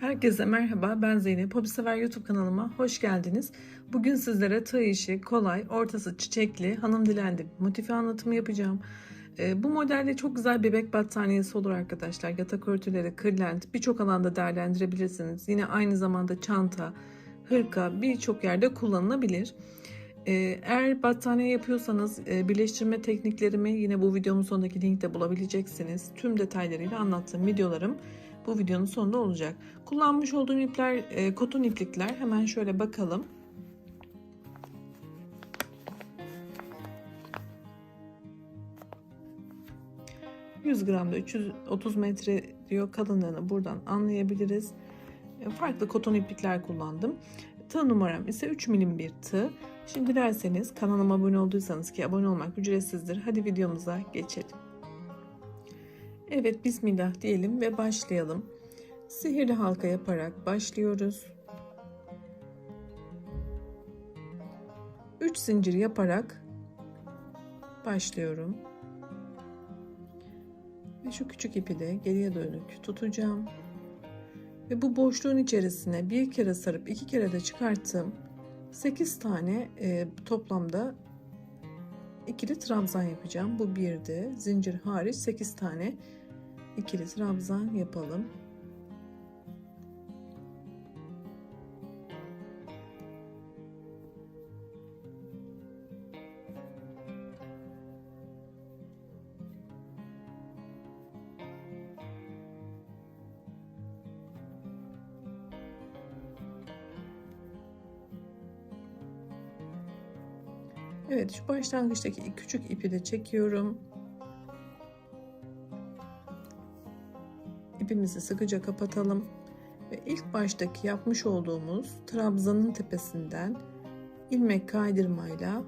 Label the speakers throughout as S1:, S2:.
S1: Herkese merhaba, ben Zeynep. Hobisever YouTube kanalıma hoş geldiniz. Bugün sizlere tığ işi kolay, ortası çiçekli, hanım dilendi motifi anlatımı yapacağım. Bu modelde çok güzel bebek battaniyesi olur arkadaşlar. Yatak örtüleri, kırlent birçok alanda değerlendirebilirsiniz. Yine aynı zamanda çanta, hırka birçok yerde kullanılabilir. Eğer battaniye yapıyorsanız birleştirme tekniklerimi yine bu videomun sonundaki linkte bulabileceksiniz. Tüm detaylarıyla anlattığım videolarım bu videonun sonunda olacak. Kullanmış olduğum ipler koton iplikler. Hemen şöyle bakalım. ...100 gramda 330 metre diyor, kalınlığını buradan anlayabiliriz. Farklı koton iplikler kullandım. Tığ numaram ise 3 milim bir tığ. Şimdi dilerseniz kanalıma abone olduysanız, ki abone olmak ücretsizdir. Hadi videomuza geçelim. Evet, bismillah diyelim ve başlayalım. Sihirli halka yaparak başlıyoruz. 3 zincir yaparak başlıyorum. Ve şu küçük ipi de geriye dönük tutacağım. Ve bu boşluğun içerisine bir kere sarıp 2 kere de çıkarttım. 8 tane toplamda ikili trabzan yapacağım. Bu birdi. Zincir hariç 8 tane ikili trabzan yapalım. Evet, şu başlangıçtaki küçük ipi de çekiyorum. İpimizi sıkıca kapatalım ve ilk baştaki yapmış olduğumuz trabzanın tepesinden ilmek kaydırmayla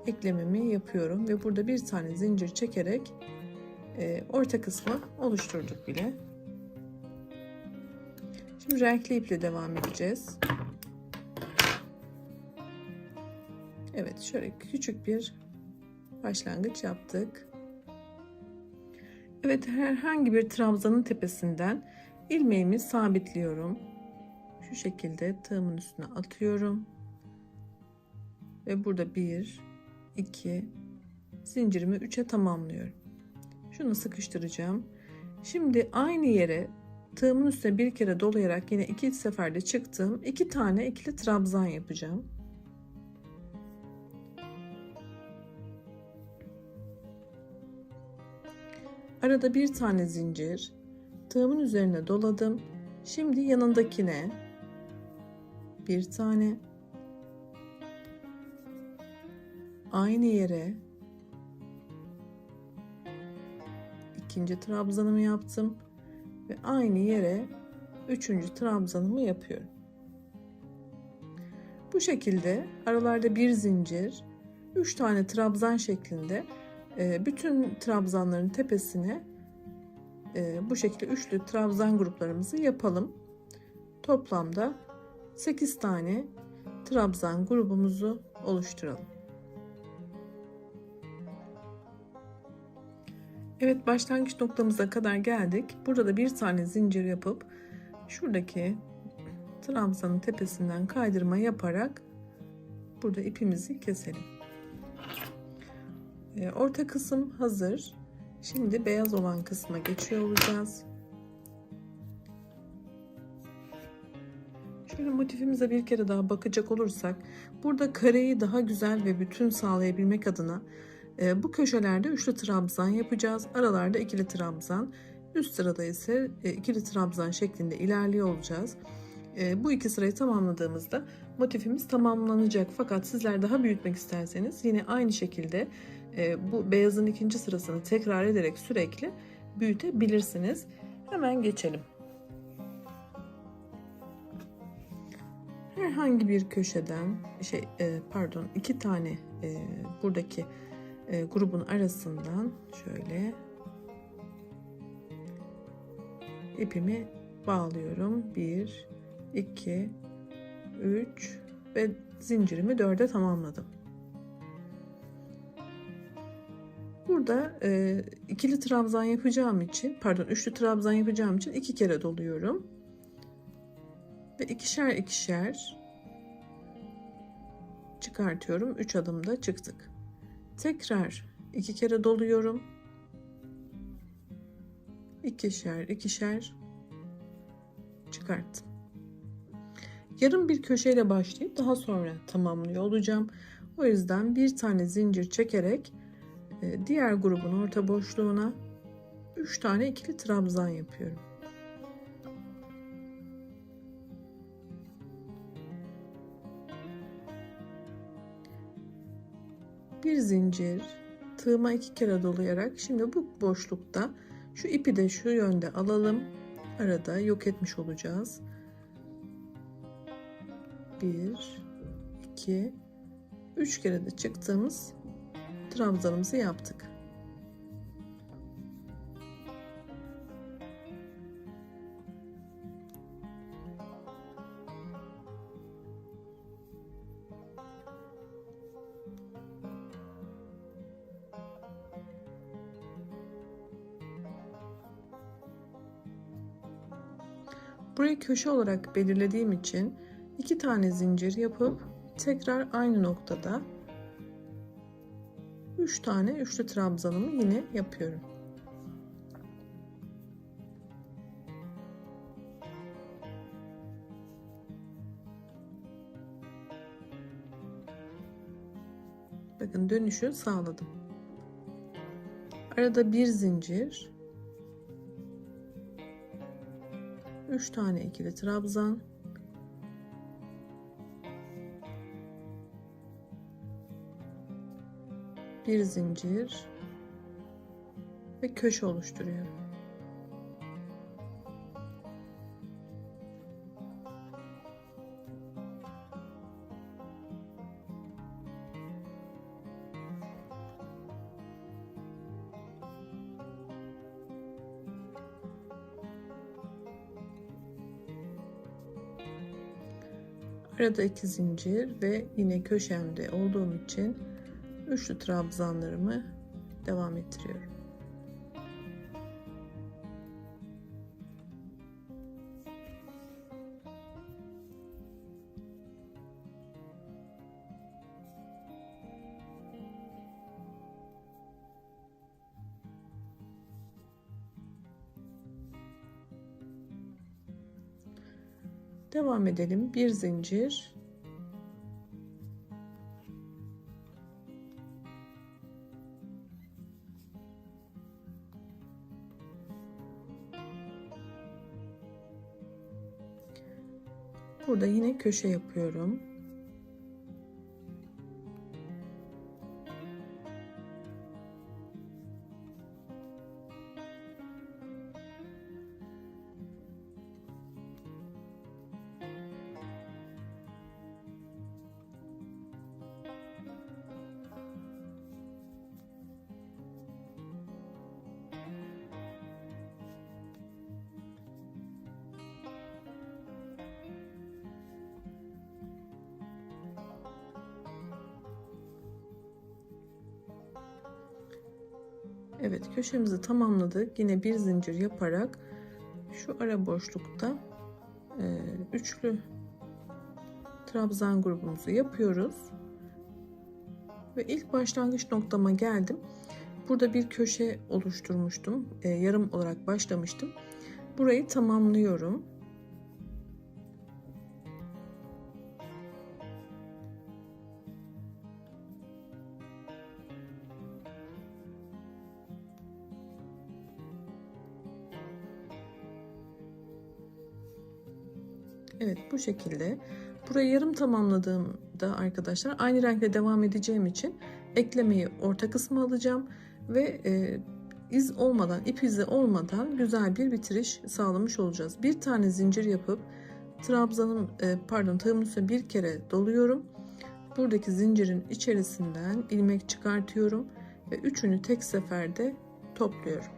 S1: eklememi yapıyorum ve burada bir tane zincir çekerek orta kısmı oluşturduk bile. Şimdi renkli iple devam edeceğiz. Evet, şöyle küçük bir başlangıç yaptık. Evet, herhangi bir trabzanın tepesinden ilmeğimi sabitliyorum. Şu şekilde tığımın üstüne atıyorum. Ve burada 1, 2, zincirimi 3'e tamamlıyorum. Şunu sıkıştıracağım. Şimdi aynı yere tığımın üstüne bir kere dolayarak yine 2 seferde çıktığım 2 tane ikili trabzan yapacağım. Arada bir tane zincir, tığımın üzerine doladım. Şimdi yanındakine bir tane, aynı yere ikinci trabzanımı yaptım ve aynı yere üçüncü trabzanımı yapıyorum. Bu şekilde aralarda bir zincir, 3 tane trabzan şeklinde bütün trabzanların tepesine bu şekilde üçlü trabzan gruplarımızı yapalım. Toplamda 8 tane trabzan grubumuzu oluşturalım. Evet, başlangıç noktamıza kadar geldik. Burada da bir tane zincir yapıp şuradaki trabzanın tepesinden kaydırma yaparak burada ipimizi keselim. Orta kısım hazır. Şimdi beyaz olan kısma geçiyor olacağız. Şöyle motifimize bir kere daha bakacak olursak, burada kareyi daha güzel ve bütün sağlayabilmek adına bu köşelerde üçlü trabzan yapacağız. Aralarda ikili trabzan. Üst sırada ise ikili trabzan şeklinde ilerliyor olacağız. Bu iki sırayı tamamladığımızda motifimiz tamamlanacak. Fakat sizler daha büyütmek isterseniz yine aynı şekilde bu beyazın ikinci sırasını tekrar ederek sürekli büyütebilirsiniz. Hemen geçelim. Herhangi bir köşeden iki tane buradaki grubun arasından şöyle ipimi bağlıyorum. 1, 2, 3 ve zincirimi 4'e tamamladım. Burada ikili trabzan yapacağım için, üçlü trabzan yapacağım için 2 kere doluyorum. ve ikişer ikişer çıkartıyorum. 3 adımda çıktık. Tekrar 2 kere doluyorum. İkişer ikişer çıkarttım. Yarım bir köşeyle başlayıp daha sonra tamamlıyor olacağım. O yüzden bir tane zincir çekerek diğer grubun orta boşluğuna 3 tane ikili trabzan yapıyorum. Bir zincir, tığıma 2 kere dolayarak şimdi bu boşlukta şu ipi de şu yönde alalım. Arada yok etmiş olacağız. 1 2 3 kere de çıktığımız trabzanımızı yaptık. Burayı köşe olarak belirlediğim için 2 tane zincir yapıp tekrar aynı noktada 3 tane üçlü trabzanımı yine yapıyorum. Bakın dönüşü sağladım. Arada bir zincir, 3 tane ikili trabzan, bir zincir ve köşe oluşturuyorum. Arada 2 zincir ve yine köşemde olduğum için üçlü trabzanlarımı devam ettiriyorum. Devam edelim. Bir zincir, burada yine köşe yapıyorum. Evet, köşemizi tamamladık. Yine bir zincir yaparak şu ara boşlukta üçlü trabzan grubumuzu yapıyoruz. Ve ilk başlangıç noktama geldim. Burada bir köşe oluşturmuştum. Yarım olarak başlamıştım. Burayı tamamlıyorum. Evet, bu şekilde. Burayı yarım tamamladığımda arkadaşlar aynı renkle devam edeceğim için eklemeyi orta kısma alacağım ve iz olmadan, ip izi olmadan güzel bir bitiriş sağlamış olacağız. Bir tane zincir yapıp tığımın üstüne bir kere doluyorum. Buradaki zincirin içerisinden ilmek çıkartıyorum ve üçünü tek seferde topluyorum.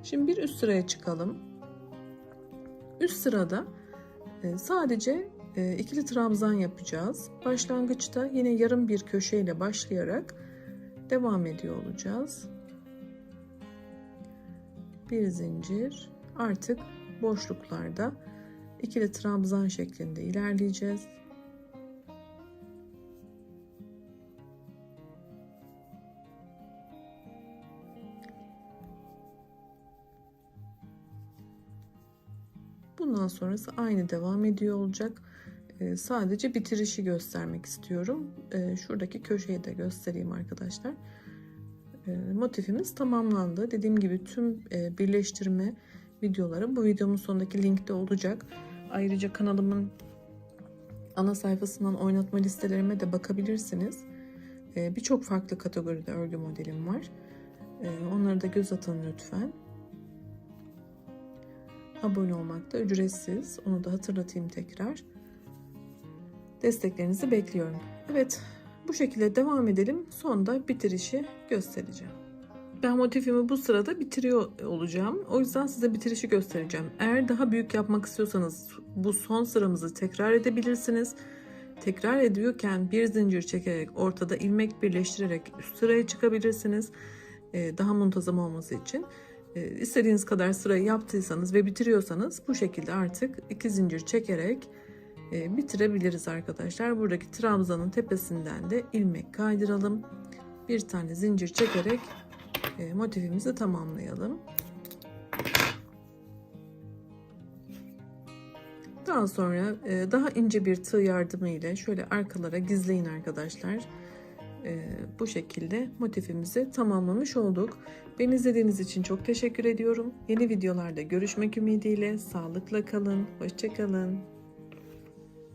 S1: Şimdi bir üst sıraya çıkalım. Üst sırada sadece ikili trabzan yapacağız. Başlangıçta yine yarım bir köşe ile başlayarak devam ediyor olacağız. Bir zincir, artık boşluklarda ikili trabzan şeklinde ilerleyeceğiz. Bundan sonrası aynı devam ediyor olacak. Sadece bitirişi göstermek istiyorum. Şuradaki köşeyi de göstereyim arkadaşlar. Motifimiz tamamlandı. Dediğim gibi tüm birleştirme videoları bu videomun sonundaki linkte olacak. Ayrıca kanalımın ana sayfasından oynatma listelerime de bakabilirsiniz. Birçok farklı kategoride örgü modelim var. Onlara da göz atın lütfen. Abone olmak da ücretsiz. Onu da hatırlatayım tekrar. Desteklerinizi bekliyorum. Evet, bu şekilde devam edelim. Sonda bitirişi göstereceğim. Ben motifimi bu sırada bitiriyor olacağım. O yüzden size bitirişi göstereceğim. Eğer daha büyük yapmak istiyorsanız bu son sıramızı tekrar edebilirsiniz. Tekrar ediyorken bir zincir çekerek ortada ilmek birleştirerek üst sıraya çıkabilirsiniz. Daha muntazam olması için. İstediğiniz kadar sırayı yaptıysanız ve bitiriyorsanız bu şekilde artık 2 zincir çekerek bitirebiliriz arkadaşlar. Buradaki trabzanın tepesinden de ilmek kaydıralım. Bir tane zincir çekerek motifimizi tamamlayalım. Daha sonra daha ince bir tığ yardımı ile şöyle arkalara gizleyin arkadaşlar. Bu şekilde motifimizi tamamlamış olduk. Beni izlediğiniz için çok teşekkür ediyorum. Yeni videolarda görüşmek ümidiyle sağlıkla kalın. Hoşça kalın.